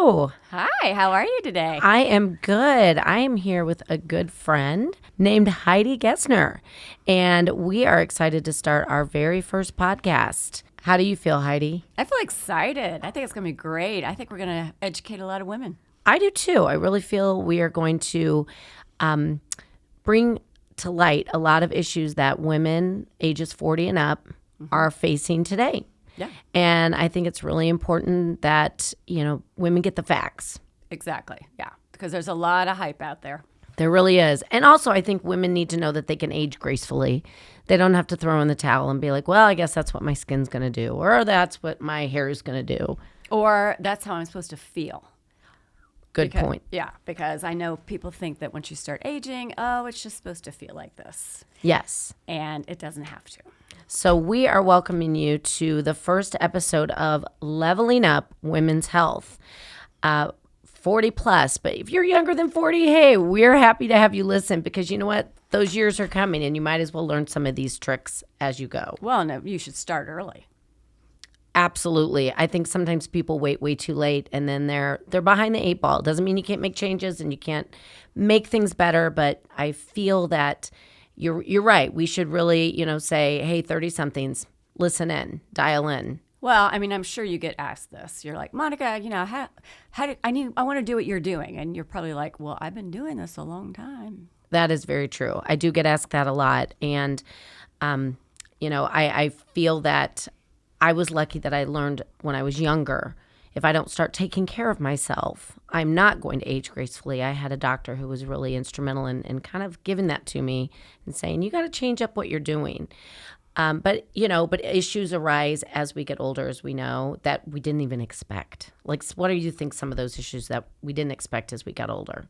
Hello. Hi, how are you today? I am good. I am here with a good friend named Heidi Gessner, and we are excited to start our very first podcast. How do you feel, Heidi? I feel excited. I think it's going to be great. I think we're going to educate a lot of women. I do too. I really feel we are going to bring to light a lot of issues that women ages 40 and up are facing today. Yeah. And I think it's really important that, women get the facts. Exactly. Yeah. Because there's a lot of hype out there. There really is. And also, I think women need to know that they can age gracefully. They don't have to throw in the towel and be like, well, I guess that's what my skin's going to do, or that's what my hair is going to do. Or that's how I'm supposed to feel. Good point. Yeah. Because I know people think that once you start aging, it's just supposed to feel like this. Yes. And it doesn't have to. So we are welcoming you to the first episode of Leveling Up Women's Health. 40 plus, but if you're younger than 40, hey, we're happy to have you listen because you know what? Those years are coming and you might as well learn some of these tricks as you go. Well, no, you should start early. Absolutely. I think sometimes people wait way too late and then they're behind the eight ball. It doesn't mean you can't make changes and you can't make things better, but I feel that you're right. We should really, say, hey, 30-somethings, listen in, dial in. Well, I mean, I'm sure you get asked this. You're like, Monica, I want to do what you're doing. And you're probably like, well, I've been doing this a long time. That is very true. I do get asked that a lot. And, I feel that I was lucky that I learned when I was younger. If I don't start taking care of myself, I'm not going to age gracefully. I had a doctor who was really instrumental in kind of giving that to me and saying, you got to change up what you're doing. But issues arise as we get older, as we know, that we didn't even expect. Like, what do you think some of those issues that we didn't expect as we got older?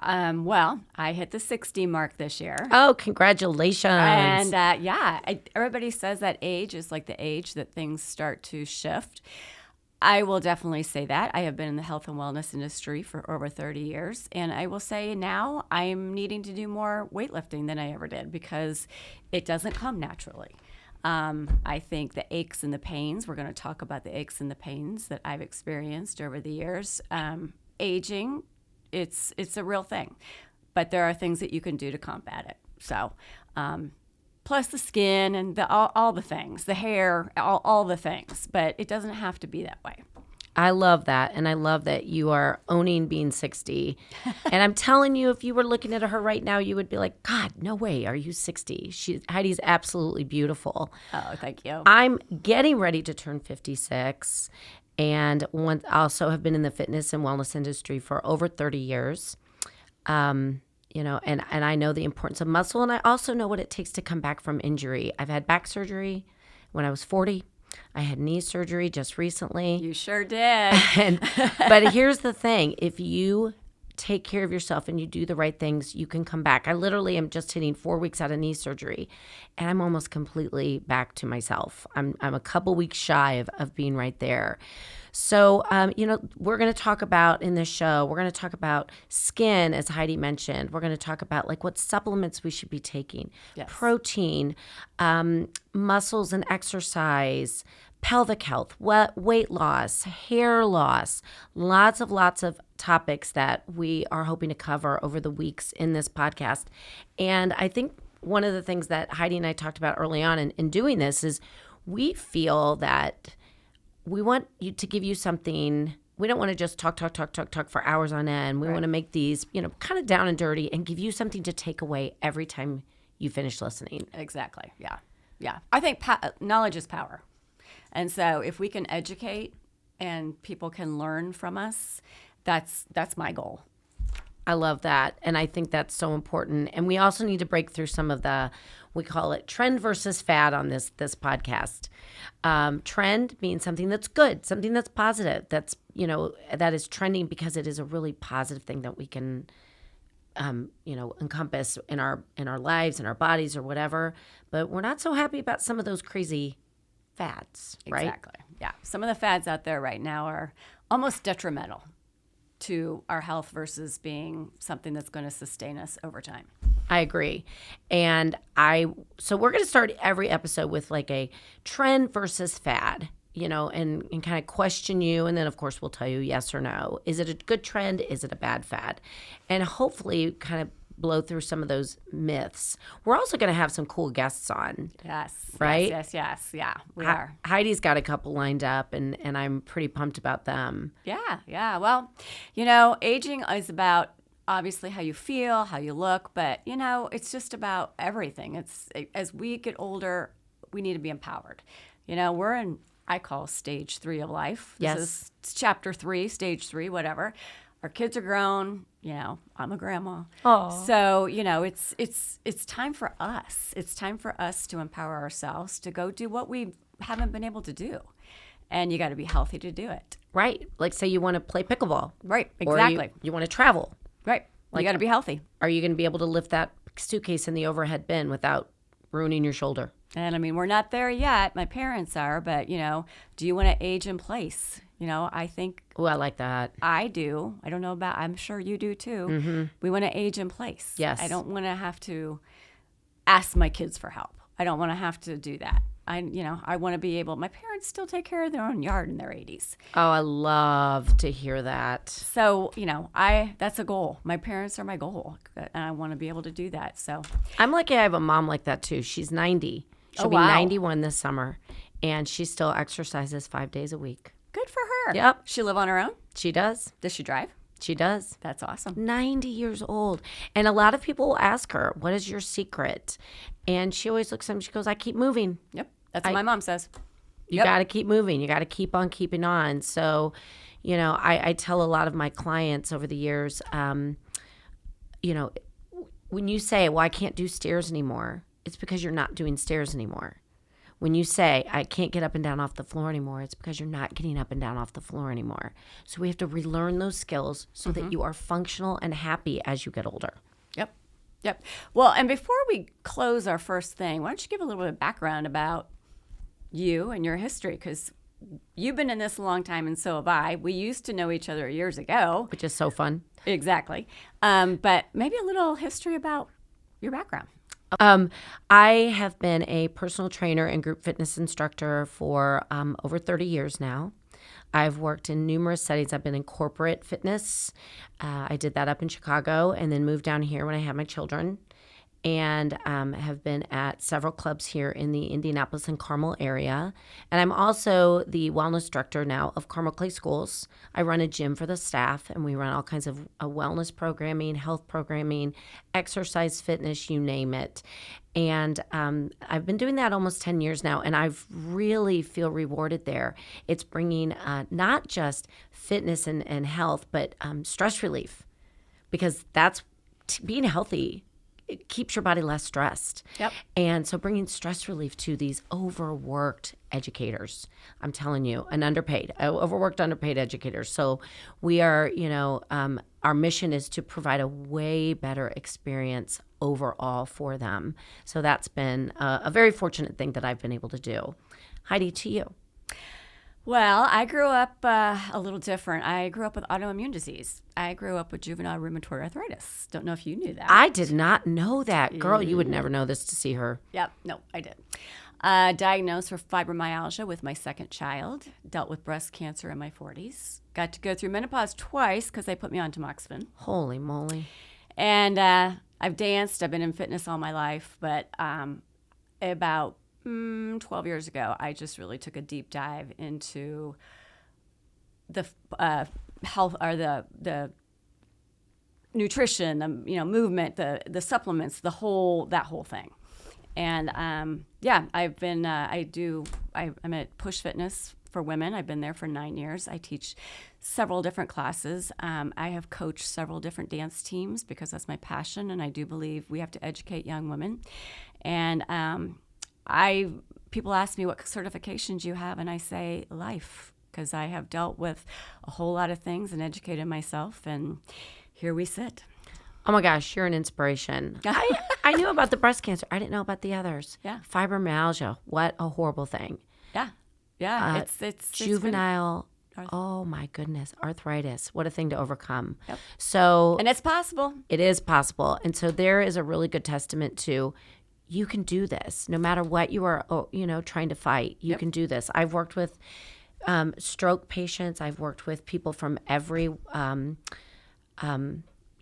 Well, I hit the 60 mark this year. Oh, congratulations. And everybody says that age is like the age that things start to shift. I will definitely say that. I have been in the health and wellness industry for over 30 years. And I will say now I'm needing to do more weightlifting than I ever did because it doesn't come naturally. I think the aches and the pains, we're going to talk about the aches and the pains that I've experienced over the years. Aging, it's a real thing. But there are things that you can do to combat it. So, plus the skin and all the things, the hair, all the things. But it doesn't have to be that way. I love that. And I love that you are owning being 60. And I'm telling you, if you were looking at her right now, you would be like, God, no way. Are you 60? Heidi's absolutely beautiful. Oh, thank you. I'm getting ready to turn 56 and also have been in the fitness and wellness industry for over 30 years. And I know the importance of muscle, and I also know what it takes to come back from injury. I've had back surgery when I was 40. I had knee surgery just recently. You sure did. But here's the thing. If you take care of yourself and you do the right things, you can come back. I literally am just hitting 4 weeks out of knee surgery, and I'm almost completely back to myself. I'm a couple weeks shy of being right there. So, we're going to talk about in this show, we're going to talk about skin, as Heidi mentioned. We're going to talk about like what supplements we should be taking, yes, protein, muscles and exercise, pelvic health, weight loss, hair loss, lots of topics that we are hoping to cover over the weeks in this podcast. And I think one of the things that Heidi and I talked about early on in doing this is we feel that we want you to give you something. We don't want to just talk for hours on end. We want to make these, kind of down and dirty and give you something to take away every time you finish listening. Exactly. Yeah. Yeah. I think knowledge is power. And so if we can educate and people can learn from us, that's my goal. I love that. And I think that's so important. And we also need to break through some of we call it trend versus fad on this podcast. Trend means something that's good, something that's positive, that is trending because it is a really positive thing that we can, encompass in our lives, in our bodies or whatever. But we're not so happy about some of those crazy fads, right? Exactly. Yeah. Some of the fads out there right now are almost detrimental to our health versus being something that's going to sustain us over time. I agree. And so we're going to start every episode with like a trend versus fad. and kind of question you. And then, of course, we'll tell you yes or no. Is it a good trend? Is it a bad fad? And hopefully kind of blow through some of those myths. We're also going to have some cool guests on. Yes. Right? Yes. Yeah, we are. Heidi's got a couple lined up, and I'm pretty pumped about them. Yeah. Well, aging is about obviously how you feel, how you look, but, it's just about everything. As we get older, we need to be empowered. We're in, I call stage 3 of life. This is chapter 3, stage 3, whatever. Our kids are grown. I'm a grandma. Oh. So, it's time for us. It's time for us to empower ourselves to go do what we haven't been able to do. And you got to be healthy to do it. Right. Like, say you want to play pickleball. Right. Exactly. Or you want to travel. Right. You got to be healthy. Are you going to be able to lift that suitcase in the overhead bin without ruining your shoulder? And we're not there yet. My parents are, but, do you want to age in place? I think. Oh, I like that. I do. I don't know about, I'm sure you do too. Mm-hmm. We want to age in place. Yes. I don't want to have to ask my kids for help. I don't want to have to do that. I want to be able, my parents still take care of their own yard in their 80s. Oh, I love to hear that. So, that's a goal. My parents are my goal. And I want to be able to do that. So I'm lucky I have a mom like that too. She's 90. She'll be 91 this summer. And she still exercises 5 days a week. Good for her. Yep. She live on her own? She does. Does she drive? She does. That's awesome. 90 years old. And a lot of people will ask her, what is your secret? And she always looks at them, she goes, I keep moving. Yep. That's what my mom says. You got to keep moving. You got to keep on keeping on. So, I tell a lot of my clients over the years, when you say, well, I can't do stairs anymore, it's because you're not doing stairs anymore. When you say, I can't get up and down off the floor anymore, it's because you're not getting up and down off the floor anymore. So we have to relearn those skills so that you are functional and happy as you get older. Yep. Well, and before we close our first thing, why don't you give a little bit of background about you and your history? Because you've been in this a long time, and so have I. We used to know each other years ago. Which is so fun. Exactly. But maybe a little history about your background. I have been a personal trainer and group fitness instructor for over 30 years now. I've worked in numerous settings. I've been in corporate fitness. I did that up in Chicago and then moved down here when I had my children, and have been at several clubs here in the Indianapolis and Carmel area. And I'm also the wellness director now of Carmel Clay Schools. I run a gym for the staff, and we run all kinds of wellness programming, health programming, exercise, fitness, you name it. And I've been doing that almost 10 years now, and I really feel rewarded there. It's bringing not just fitness and health, but stress relief, because that's being healthy. It keeps your body less stressed. Yep. And so bringing stress relief to these overworked educators, I'm telling you, overworked, underpaid educators. So we are, our mission is to provide a way better experience overall for them. So that's been a very fortunate thing that I've been able to do. Heidi, to you. Well, I grew up a little different. I grew up with autoimmune disease. I grew up with juvenile rheumatoid arthritis. Don't know if you knew that. I did not know that. Girl, you would never know this to see her. Yep. No, I did. Diagnosed for fibromyalgia with my second child. Dealt with breast cancer in my 40s. Got to go through menopause twice because they put me on tamoxifen. Holy moly. And I've danced. I've been in fitness all my life. But about 12 years ago, I just really took a deep dive into the health, or the nutrition, the movement, the supplements, that whole thing. And I've been I'm at Push Fitness for women. I've been there for 9 years. I teach several different classes. I have coached several different dance teams because that's my passion, and I do believe we have to educate young women. And people ask me what certifications you have, and I say life, because I have dealt with a whole lot of things and educated myself, and here we sit. Oh my gosh, you're an inspiration. I knew about the breast cancer. I didn't know about the others. Yeah. Fibromyalgia. What a horrible thing. Yeah. It's juvenile. Oh my goodness. Arthritis. What a thing to overcome. Yep. And it's possible. It is possible. And so there is a really good testament to you can do this. No matter what you are, trying to fight, you can do this. I've worked with stroke patients. I've worked with people from every,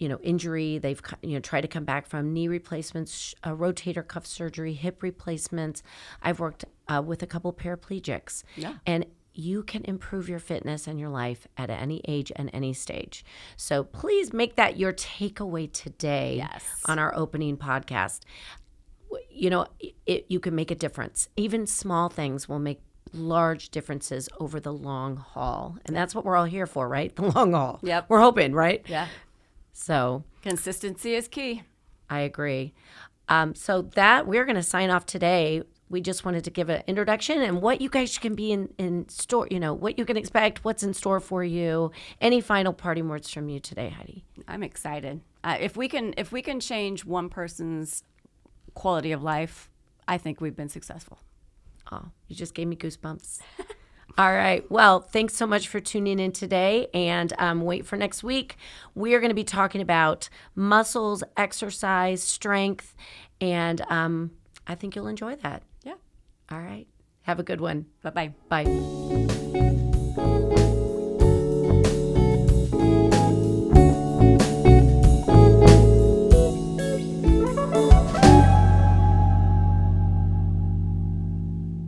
injury they've, tried to come back from, knee replacements, rotator cuff surgery, hip replacements. I've worked with a couple paraplegics. Yeah. And you can improve your fitness and your life at any age and any stage. So please make that your takeaway today on our opening podcast. You can make a difference. Even small things will make large differences over the long haul. And that's what we're all here for, right? The long haul. Yep. We're hoping, right? Yeah. So Consistency is key. I agree. So that we're going to sign off today. We just wanted to give an introduction and what you guys can be in store, what you can expect, what's in store for you. Any final parting words from you today, Heidi? I'm excited. If we can change one person's quality of life, I think we've been successful. Oh, you just gave me goosebumps. All right. Well, thanks so much for tuning in today. And wait for next week. We are going to be talking about muscles, exercise, strength, and I think you'll enjoy that. Yeah. All right. Have a good one. Bye-bye. Bye.